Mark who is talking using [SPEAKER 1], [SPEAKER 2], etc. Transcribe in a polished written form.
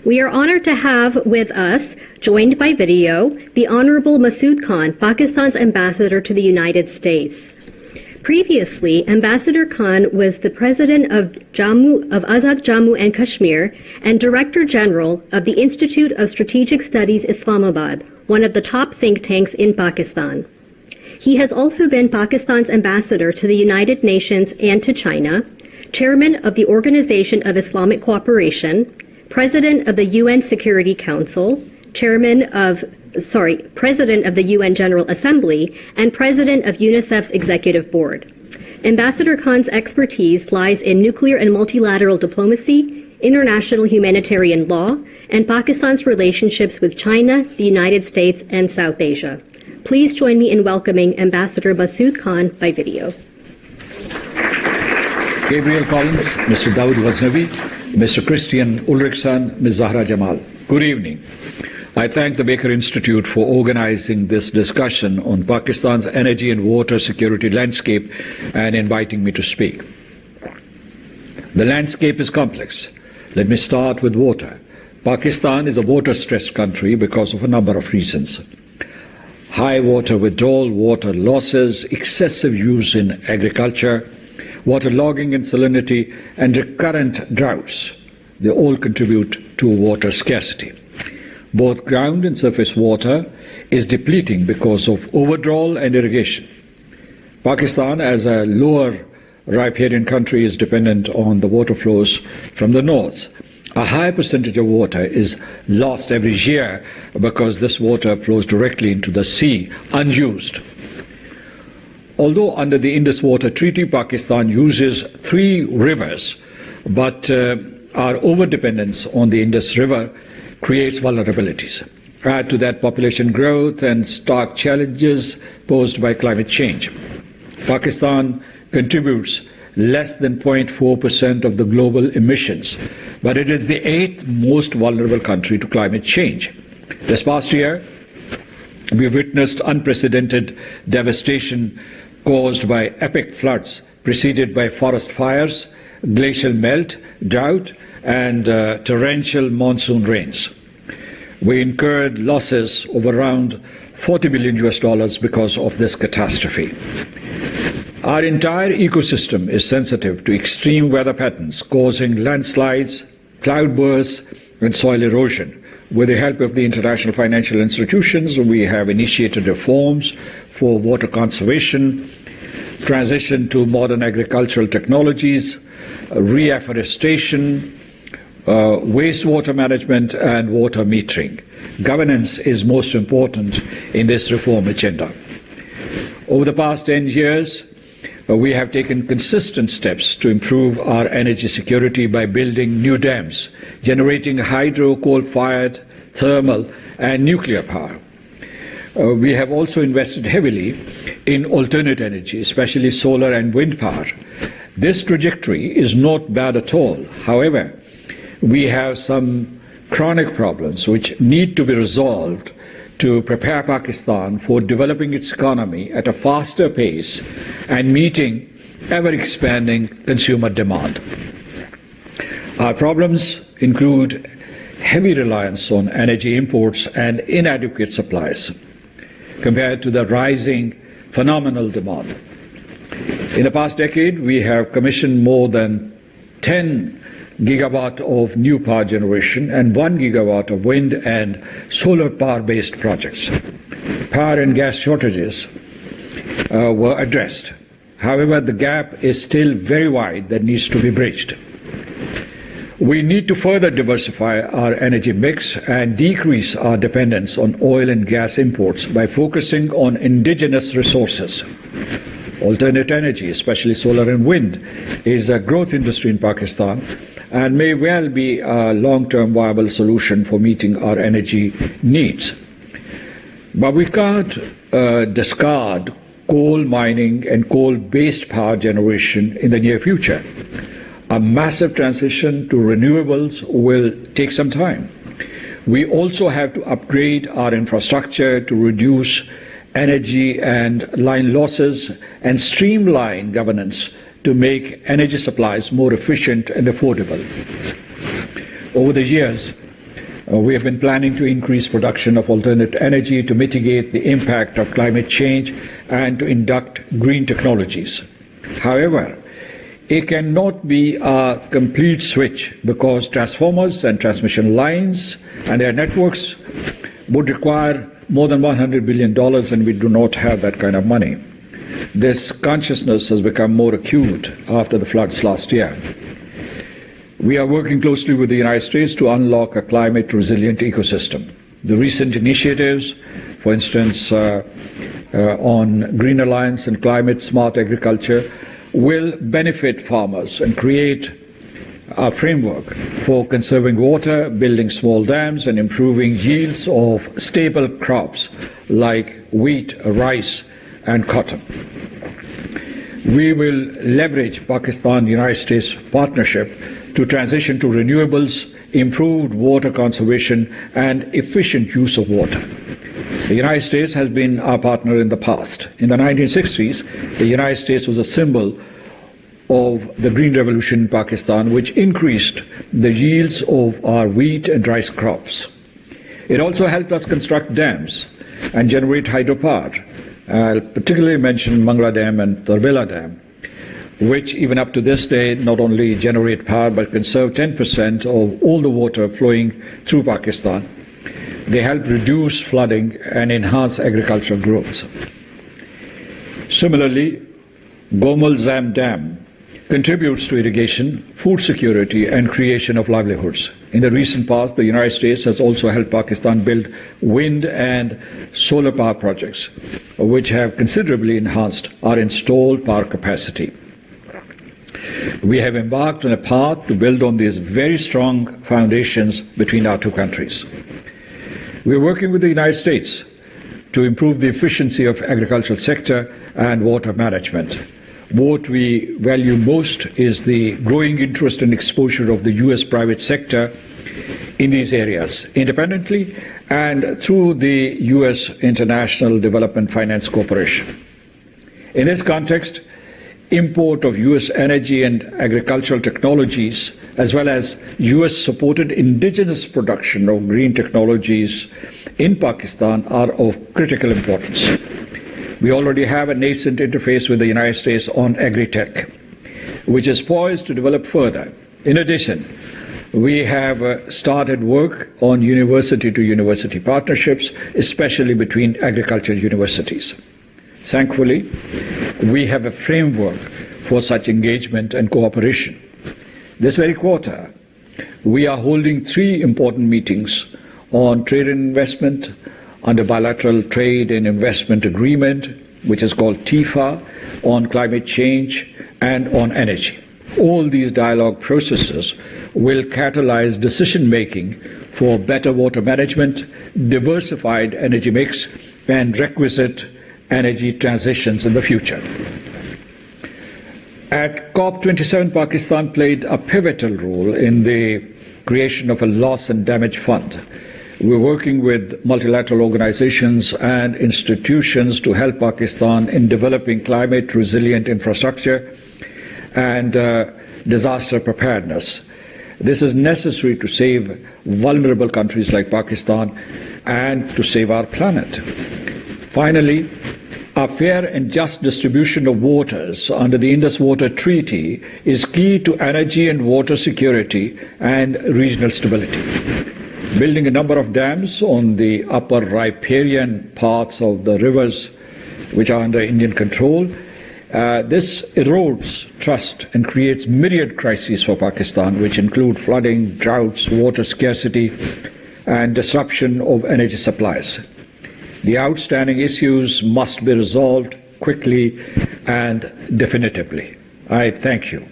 [SPEAKER 1] We are honored to have with us, joined by video, the Honorable Masood Khan, Pakistan's ambassador to the United States. Previously, Ambassador Khan was the president of Azad Jammu and Kashmir and Director General of the Institute of Strategic Studies Islamabad, one of the top think tanks in Pakistan. He has also been Pakistan's ambassador to the United Nations and to China, chairman of the Organization of Islamic Cooperation, president of the UN Security Council, president of the UN General Assembly, and president of UNICEF's Executive Board. Ambassador Khan's expertise lies in nuclear and multilateral diplomacy, international humanitarian law, and Pakistan's relationships with China, the United States, and South Asia. Please join me in welcoming Ambassador Masood Khan by video.
[SPEAKER 2] Gabriel Collins, Mr. Dawood Ghaznavi, Mr. Christian Ulrichson, Ms. Zahra Jamal. Good evening. I thank the Baker Institute for organizing this discussion on Pakistan's energy and water security landscape and inviting me to speak. The landscape is complex. Let me start with water. Pakistan is a water-stressed country because of a number of reasons. High water withdrawal, water losses, excessive use in agriculture, water logging and salinity, and recurrent droughts. They all contribute to water scarcity. Both ground and surface water is depleting because of overdrawal and irrigation. Pakistan, as a lower riparian country, is dependent on the water flows from the north. A high percentage of water is lost every year because this water flows directly into the sea, unused. Although under the Indus Water Treaty, Pakistan uses 3 rivers, but our overdependence on the Indus River creates vulnerabilities. Add to that population growth and stark challenges posed by climate change. Pakistan contributes less than 0.4% of the global emissions, but it is the 8th most vulnerable country to climate change. This past year, we have witnessed unprecedented devastation caused by epic floods preceded by forest fires, glacial melt, drought, and torrential monsoon rains. We incurred losses of around $40 billion because of this catastrophe. Our entire ecosystem is sensitive to extreme weather patterns causing landslides, cloudbursts, and soil erosion. With the help of the international financial institutions, we have initiated reforms for water conservation, transition to modern agricultural technologies, reforestation, wastewater management, and water metering. Governance is most important in this reform agenda. Over the past 10 years, we have taken consistent steps to improve our energy security by building new dams, generating hydro, coal-fired, thermal, and nuclear power. We have also invested heavily in alternate energy, especially solar and wind power. This trajectory is not bad at all. However, we have some chronic problems which need to be resolved to prepare Pakistan for developing its economy at a faster pace and meeting ever-expanding consumer demand. Our problems include heavy reliance on energy imports and inadequate supplies compared to the rising phenomenal demand. In the past decade, we have commissioned more than 10 gigawatt of new power generation and 1 gigawatt of wind and solar power-based projects. Power and gas shortages were addressed. However, the gap is still very wide that needs to be bridged. We need to further diversify our energy mix and decrease our dependence on oil and gas imports by focusing on indigenous resources. Alternate energy, especially solar and wind, is a growth industry in Pakistan and may well be a long-term viable solution for meeting our energy needs. But we can't discard coal mining and coal-based power generation in the near future. A massive transition to renewables will take some time. We also have to upgrade our infrastructure to reduce energy and line losses and streamline governance to make energy supplies more efficient and affordable. Over the years, We have been planning to increase production of alternate energy to mitigate the impact of climate change and to induct green technologies. However, it cannot be a complete switch because transformers and transmission lines and their networks would require more than $100 billion, and we do not have that kind of money. This consciousness has become more acute after the floods last year. We are working closely with the United States to unlock a climate-resilient ecosystem. The recent initiatives, for instance, on Green Alliance and climate-smart agriculture, will benefit farmers and create a framework for conserving water, building small dams, and improving yields of staple crops like wheat, rice, and cotton. We will leverage Pakistan-United States partnership to transition to renewables, improved water conservation, and efficient use of water. The United States has been our partner in the past. In the 1960s, the United States was a symbol of the Green Revolution in Pakistan, which increased the yields of our wheat and rice crops. It also helped us construct dams and generate hydropower. I'll particularly mention Mangla Dam and Tarbela Dam, which even up to this day not only generate power but conserve 10% of all the water flowing through Pakistan. They help reduce flooding and enhance agricultural growth. Similarly, Gomal Zam Dam contributes to irrigation, food security, and creation of livelihoods. In the recent past, the United States has also helped Pakistan build wind and solar power projects, which have considerably enhanced our installed power capacity. We have embarked on a path to build on these very strong foundations between our two countries. We are working with the United States to improve the efficiency of agricultural sector and water management. What we value most is the growing interest and exposure of the U.S. private sector in these areas, independently and through the U.S. International Development Finance Corporation. In this context, import of U.S. energy and agricultural technologies, as well as U.S.-supported indigenous production of green technologies in Pakistan are of critical importance. We already have a nascent interface with the United States on agri-tech, which is poised to develop further. In addition, we have started work on university-to-university partnerships, especially between agricultural universities. Thankfully, we have a framework for such engagement and cooperation. This very quarter, we are holding 3 important meetings on trade and investment, under bilateral trade and investment agreement, which is called TIFA, on climate change, and on energy. All these dialogue processes will catalyze decision-making for better water management, diversified energy mix, and requisite energy transitions in the future. At COP27, Pakistan played a pivotal role in the creation of a loss and damage fund. We're working with multilateral organizations and institutions to help Pakistan in developing climate-resilient infrastructure and disaster preparedness. This is necessary to save vulnerable countries like Pakistan and to save our planet. Finally, a fair and just distribution of waters under the Indus Water Treaty is key to energy and water security and regional stability. Building a number of dams on the upper riparian parts of the rivers which are under Indian control, this erodes trust and creates myriad crises for Pakistan, which include flooding, droughts, water scarcity, and disruption of energy supplies. The outstanding issues must be resolved quickly and definitively. I thank you.